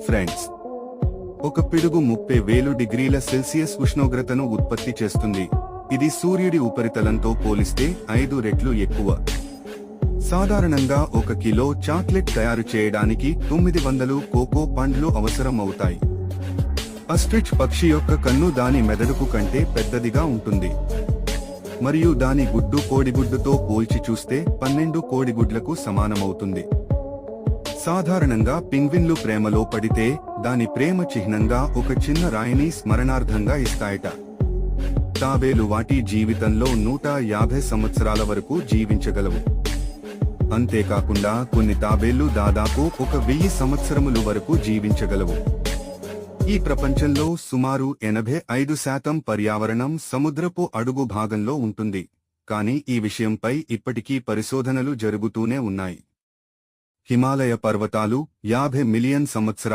Friends, ఒక పిడుగు 30,000 డిగ్రీల సెల్సియస్ ఉష్ణోగ్రతను ఉత్పత్తి చేస్తుంది. ఇది సూర్యుడి ఉపరితలంతో పోలిస్తే 5 రెట్లు ఎక్కువ. సాధారణంగా 1 కిలో చాక్లెట్ తయారు చేయడానికి 900 కోకో పండ్లు అవసరం అవుతాయి. ఆస్ట్రిచ్ పక్షి యొక్క కన్ను దాని మెదడుకు కంటే పెద్దదిగా ఉంటుంది, మరియు దాని గుడ్డు కోడిగుడ్డుతో పోల్చి చూస్తే 12 కోడిగుడ్లకు సమానమవుతుంది. సాధారణంగా పింగ్విన్లు ప్రేమలో పడితే దాని ప్రేమ చిహ్నంగా ఒక చిన్న రాయిని స్మరణార్థంగా ఇస్తాయట. తాబేలు వాటి జీవితంలో 150 సంవత్సరాల వరకు జీవించగలవు. అంతేకాకుండా కొన్ని తాబేళ్లు దాదాపు 1000 సంవత్సరములు వరకు జీవించగలవు. ఈ ప్రపంచంలో సుమారు 85% పర్యావరణం సముద్రపు అడుగు భాగంలో ఉంటుంది, కానీ ఈ విషయంపై ఇప్పటికీ పరిశోధనలు జరుగుతూనే ఉన్నాయి. హిమాలయ పర్వతాలు 50 మిలియన్ సంవత్సరాల